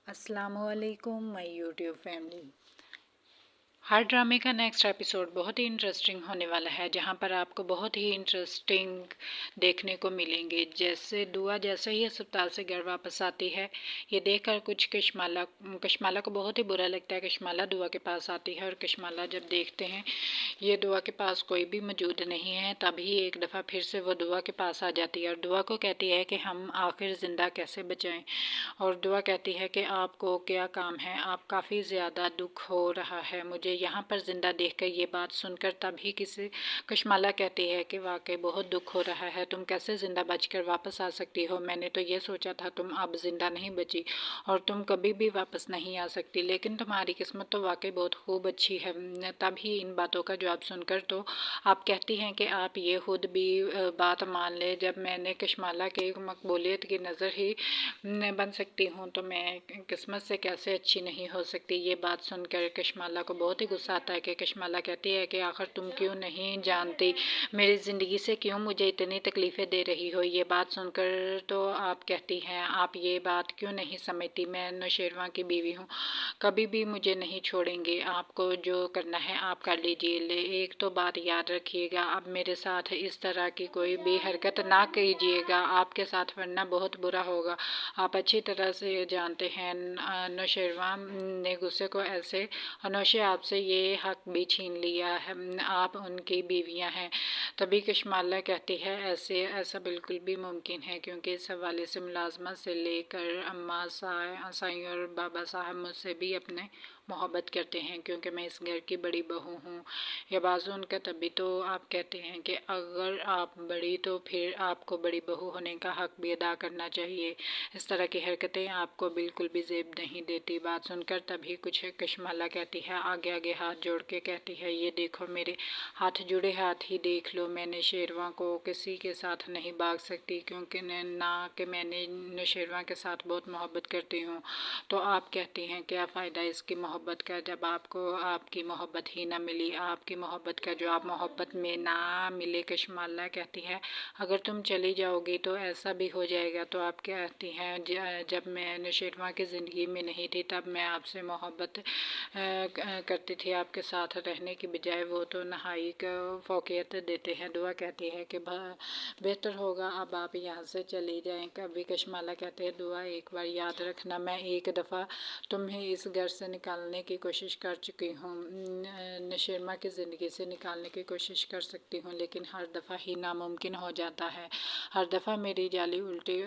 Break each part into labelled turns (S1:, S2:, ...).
S1: अस्सलामुअलैकुम my YouTube family. हर ड्रामे का नेक्स्ट एपिसोड बहुत ही इंटरेस्टिंग होने वाला है, जहां पर आपको बहुत ही इंटरेस्टिंग देखने को मिलेंगे। जैसे दुआ जैसे ही अस्पताल से घर वापस आती है, ये देखकर कुछ कशमाला को बहुत ही बुरा लगता है। कशमाला दुआ के पास आती है और कशमाला जब देखते हैं ये दुआ के पास कोई भी मौजूद नहीं है, तभी एक दफ़ा फिर से वो दुआ के पास आ जाती है और दुआ को कहती है कि हम आखिर ज़िंदा कैसे बचाएं। और दुआ कहती है कि आपको क्या काम है, आप काफ़ी ज़्यादा दुख हो रहा है मुझे यहाँ पर ज़िंदा देखकर। ये बात सुनकर तभी किसी कशमाला कहती है कि वाकई बहुत दुख हो रहा है, तुम कैसे ज़िंदा बचकर वापस आ सकती हो। मैंने तो ये सोचा था तुम अब ज़िंदा नहीं बची और तुम कभी भी वापस नहीं आ सकती, लेकिन तुम्हारी किस्मत तो वाकई बहुत खूब अच्छी है। तभी इन बातों का जवाब सुनकर तो आप कहती हैं कि आप ये खुद भी बात मान ले, जब मैंने कशमाला के मकबूलियत की नज़र ही बन सकती हूँ तो मैं किस्मत से कैसे अच्छी नहीं हो सकती। ये बात सुनकर कशमाला को बहुत ही गुस्सा आता है कि कशमाला कहती है कि आखिर तुम क्यों नहीं जानती मेरी ज़िंदगी से क्यों मुझे इतनी तकलीफ़ें दे रही हो। ये बात सुनकर तो आप कहती हैं आप ये बात क्यों नहीं समझती, मैं नौशेरवां की बीवी हूँ, कभी भी मुझे नहीं छोड़ेंगे, आपको जो करना है आप कर लीजिए। एक तो बात याद रखिएगा, अब मेरे साथ इस तरह की कोई भी हरकत ना कीजिएगा, आपके साथ वरना बहुत बुरा होगा। आप अच्छी तरह से जानते हैं नौशेरवां ने गुस्से को ऐसे, नौशे आपसे ये हक भी छीन लिया है, आप उनकी बीवियां हैं। तभी कशमाला कहती है ऐसा बिल्कुल भी मुमकिन है, क्योंकि इस हवाले से मुलाजमत से लेकर अम्मा साईं और बाबा साहब मुझसे भी अपने मोहब्बत करते हैं, क्योंकि मैं इस घर की बड़ी बहू हूँ। यह बाजू उनका तभी तो आप कहते हैं कि अगर आप बड़ी तो फिर आपको बड़ी बहू होने का हक भी अदा करना चाहिए। इस तरह की हरकतें आपको बिल्कुल भी ज़ेब नहीं देती। बात सुनकर तभी कुछ कशमाला कहती है, आगे आगे हाथ जोड़ के कहती है, ये देखो मेरे हाथ जुड़े हाथ ही देख लो, मैंने शेरवा को किसी के साथ नहीं भाग सकती, क्योंकि ना कि मैंने नौशेरवां के साथ बहुत मोहब्बत करती हूँ। तो आप कहती हैं क्या फ़ायदा इसकी मोहब्बत का, जब आपको आपकी मोहब्बत ही ना मिली, आपकी मोहब्बत का जो आप मोहब्बत में ना मिले। कशमाला कहती है अगर तुम चली जाओगी तो ऐसा भी हो जाएगा। तो आप कहती हैं जब मैं नौशेरवां की ज़िंदगी में नहीं थी तब मैं आपसे मोहब्बत करती थी, आपके साथ रहने की बजाय वो तो नहाई को फोकियत देते हैं। दुआ कहती है कि बेहतर होगा अब आप यहाँ से चली जाएं। कभी कशमाला कहते हैं दुआ एक बार याद रखना, मैं एक दफ़ा तुम्हें इस घर से निकालने की कोशिश कर चुकी हूँ, नौशेरवां की ज़िंदगी से निकालने की कोशिश कर सकती हूँ, लेकिन हर दफ़ा ही नामुमकिन हो जाता है, हर दफ़ा मेरी जाली उल्टी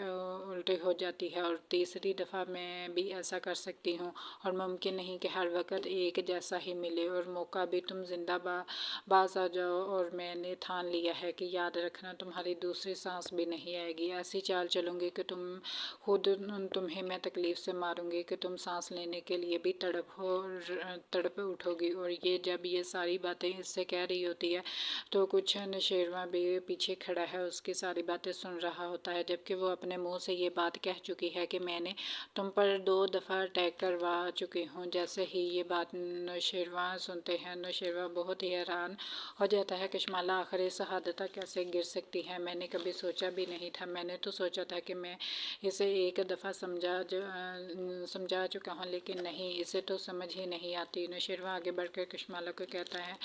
S1: हो जाती है और तीसरी दफ़ा मैं भी ऐसा कर सकती हूँ। और मुमकिन नहीं कि हर वक्त एक जैसा ही मिले और मौका भी तुम जिंदा बाज आ जाओ। और मैंने ठान लिया है कि याद रखना तुम्हारी दूसरी सांस भी नहीं आएगी, ऐसी चाल चलूँगी कि तुम्हें मैं तकलीफ़ से मारूंगी कि तुम सांस लेने के लिए भी तड़प उठोगी। और ये जब ये सारी बातें इससे कह रही होती है तो कुछ नौशेरवां भी पीछे खड़ा है, उसकी सारी बातें सुन रहा होता है, जबकि वो अपने मुंह से ये बात कह चुकी है कि मैंने तुम पर 2 दफ़ा अटैक करवा चुकी हूँ। जैसे ही ये बात नौशेरवां सुनते हैं, नौशेरवां बहुत ही हैरान हो जाता है, कशमाला आखिर इस हद तक कैसे गिर सकती है, मैंने कभी सोचा भी नहीं था, मैंने तो सोचा था कि मैं इसे एक दफ़ा समझा चुका हूँ, लेकिन नहीं, इसे तो समझ ही नहीं आती। नौशेरवां आगे बढ़कर कशमाला को कहता है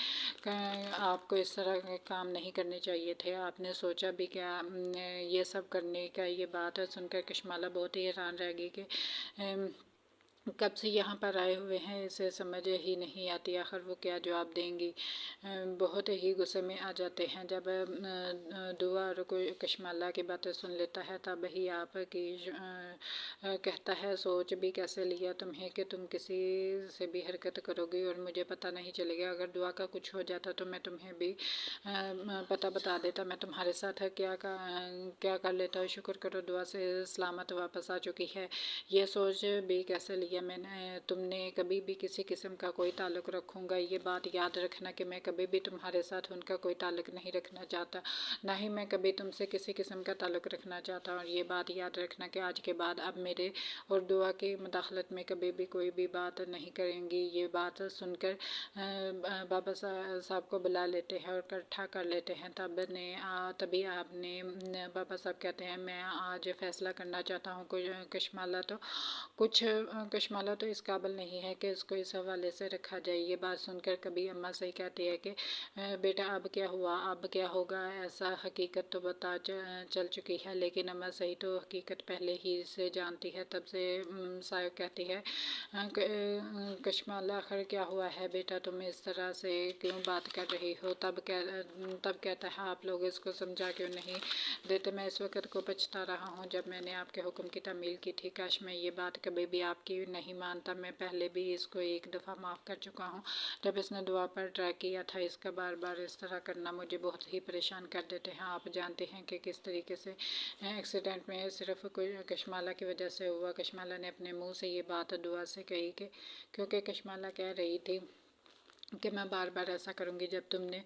S1: आपको इस तरह के काम नहीं करने चाहिए थे, आपने सोचा भी क्या ये सब करने का। ये बात सुनकर कशमाला बहुत ही हैरान रह गई कि कब से यहाँ पर आए हुए हैं, इसे समझ ही नहीं आती आखिर वो क्या जवाब देंगी। बहुत ही गुस्से में आ जाते हैं जब दुआ और कोई कशमाला की बातें सुन लेता है, तब ही आप की कहता है सोच भी कैसे लिया तुम्हें कि तुम किसी से भी हरकत करोगी और मुझे पता नहीं चलेगा। अगर दुआ का कुछ हो जाता तो मैं तुम्हें भी पता बता देता, मैं तुम्हारे साथ क्या कर लेता। शुक्र करो दुआ से सलामत वापस आ चुकी है, ये सोच भी कैसे लिया मैंने तुमने कभी भी किसी किस्म का कोई ताल्लुक़ रखूँगा। ये बात याद रखना कि मैं कभी भी तुम्हारे साथ उनका कोई ताल्लुक़ नहीं रखना चाहता, ना ही मैं कभी तुमसे किसी किस्म का ताल्लुक़ रखना चाहता। और ये बात याद रखना कि आज के बाद अब मेरे और दुआ की मुदाखलत में कभी भी कोई भी बात नहीं करेंगी। ये बात सुनकर बाबा साहब को बुला लेते हैं और इकट्ठा कर लेते हैं। तभी आपने बाबा साहब कहते हैं मैं आज फ़ैसला करना चाहता हूँ। कशमाला तो इस काबिल नहीं है कि इसको इस हवाले से रखा जाए। ये बात सुनकर कभी अम्मा सही कहती है कि बेटा अब क्या हुआ, अब क्या होगा, ऐसा हकीकत तो बता चल चुकी है। लेकिन अम्मा सही तो हकीकत पहले ही से जानती है। तब से सायो कहती है कशमाला आखिर क्या हुआ है बेटा, तुम इस तरह से क्यों बात कर रही हो। तब कहता है आप लोग इसको समझा क्यों नहीं देते। मैं इस वक्त को पछता रहा हूँ जब मैंने आपके हुक्म की तामील की थी। काश मैं ये बात कभी भी आपकी नहीं मानता। मैं पहले भी इसको एक दफ़ा माफ़ कर चुका हूँ जब इसने दुआ पर ट्राई किया था। इसका बार बार इस तरह करना मुझे बहुत ही परेशान कर देते हैं। आप जानते हैं कि किस तरीके से एक्सीडेंट में सिर्फ कोई कशमाला की वजह से हुआ। कशमाला ने अपने मुंह से ये बात दुआ से कही कि क्योंकि कशमाला कह रही थी कि मैं बार बार ऐसा करूँगी जब तुमने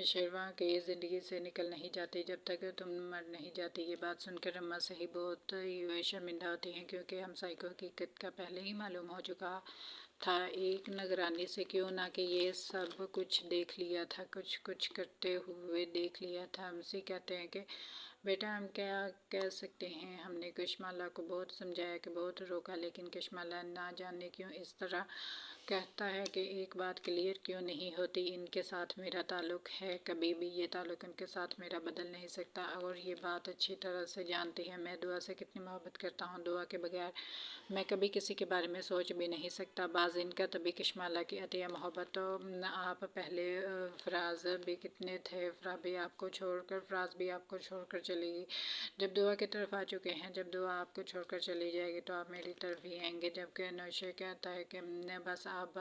S1: शेरवा की ज़िंदगी से निकल नहीं जाती, जब तक तुम मर नहीं जाती। ये बात सुनकर अम्मा सही बहुत ही शर्मिंदा होती हैं क्योंकि हम को हकीकत का पहले ही मालूम हो चुका था। एक निगरानी से क्यों ना कि ये सब कुछ देख लिया था, कुछ कुछ करते हुए देख लिया था। हमसे कहते हैं कि बेटा हम क्या कह सकते हैं। हमने कशमाला को बहुत समझाया कि बहुत रोका, लेकिन कशमाला ना जाने क्यों इस तरह कहता है कि एक बात क्लियर क्यों नहीं होती। इनके साथ मेरा ताल्लुक़ है, कभी भी ये ताल्लुक़ इनके साथ मेरा बदल नहीं सकता और ये बात अच्छी तरह से जानती है। मैं दुआ से कितनी मोहब्बत करता हूँ। दुआ के बगैर मैं कभी किसी के बारे में सोच भी नहीं सकता। बाज़ इनका तभी कशमाला की अतिया मोहब्बत। तो आप पहले फराज भी कितने थे, फराज भी आपको छोड़कर चली गई। जब दुआ की तरफ आ चुके हैं, जब दुआ आपको छोड़कर चली जाएगी तो आप मेरी तरफ ही आएंगे। जबकि नौशे कहता है कि बस अब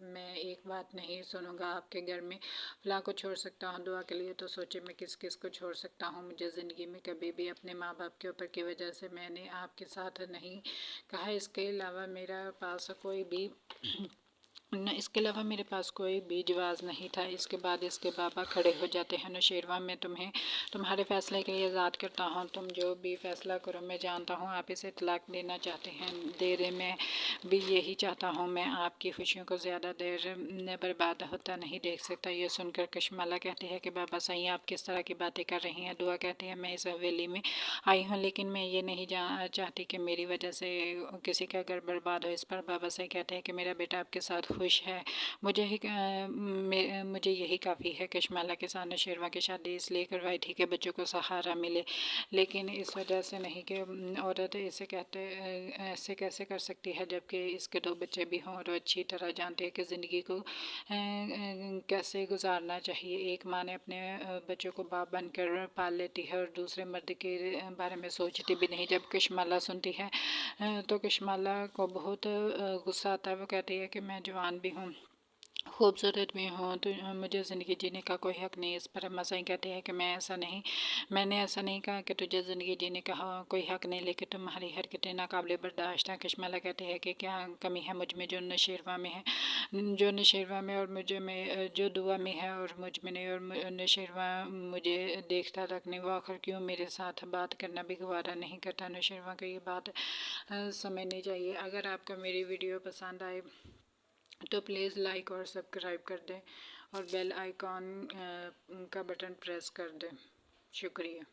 S1: मैं एक बात नहीं सुनूंगा। आपके घर में फलां को छोड़ सकता हूँ दुआ के लिए, तो सोचे मैं किस किस को छोड़ सकता हूँ। मुझे ज़िंदगी में कभी भी अपने माँ बाप के ऊपर की वजह से मैंने आपके साथ नहीं कहा। इसके अलावा इसके अलावा मेरे पास कोई भी जवाज़ नहीं था। इसके बाद इसके बाबा खड़े हो जाते हैं। नौशेरवा मैं तुम्हें तुम्हारे फ़ैसले के लिए आज़ाद करता हूँ। तुम जो भी फ़ैसला करो, मैं जानता हूँ आप इसे तलाक देना चाहते हैं। मैं भी यही चाहता हूँ। मैं आपकी खुशियों को ज़्यादा देर बर्बाद होता नहीं देख सकता। ये सुनकर कशमाला कहती है कि बाबा सही आप किस तरह की बातें कर रही हैं। दुआ कहती है मैं इस हवेली में आई हूँ, लेकिन मैं ये नहीं चाहती कि मेरी वजह से किसी का घर बर्बाद हो। इस पर बाबा सही कहते हैं कि मेरा बेटा आपके साथ खुश है, मुझे यही काफ़ी है। कशमाला के साथ नौशेरवा की शादी इसलिए करवाई थी कि बच्चों को सहारा मिले, लेकिन इस वजह से नहीं कि औरत ऐसे कैसे कर सकती है जबकि इसके 2 बच्चे भी हों और अच्छी तरह जानती है कि ज़िंदगी को कैसे गुजारना चाहिए। एक माँ ने अपने बच्चों को बाप बनकर पाल लेती है और दूसरे मर्द के बारे में सोचती भी नहीं। जब कशमाला सुनती है तो कशमाला को बहुत गुस्सा आता है। वो कहती है कि मैं जवान भी हूँ, खूबसूरत भी हूँ, तो मुझे ज़िंदगी जीने का कोई हक़ नहीं। इस पर अम्मा सही कहती है कि मैंने ऐसा नहीं कहा कि तुझे ज़िंदगी जीने का कोई हक़ नहीं, लेकिन तुम्हारी हरकतें नाकाबिले बर्दाश्त हैं। कशमाला कहती है कि क्या कमी है मुझ में जो नौशेरवा में और मुझे में, जो दुआ में है और मुझ में नहीं। और नौशेरवा मुझे देखता तक नहीं, वो आखिर क्यों मेरे साथ बात करना भी गवारा नहीं करता। नौशेरवा को ये बात समझनी चाहिए। अगर आपको मेरी वीडियो पसंद आए तो प्लीज़ लाइक और सब्सक्राइब कर दें और बेल आइकॉन का बटन प्रेस कर दें। शुक्रिया।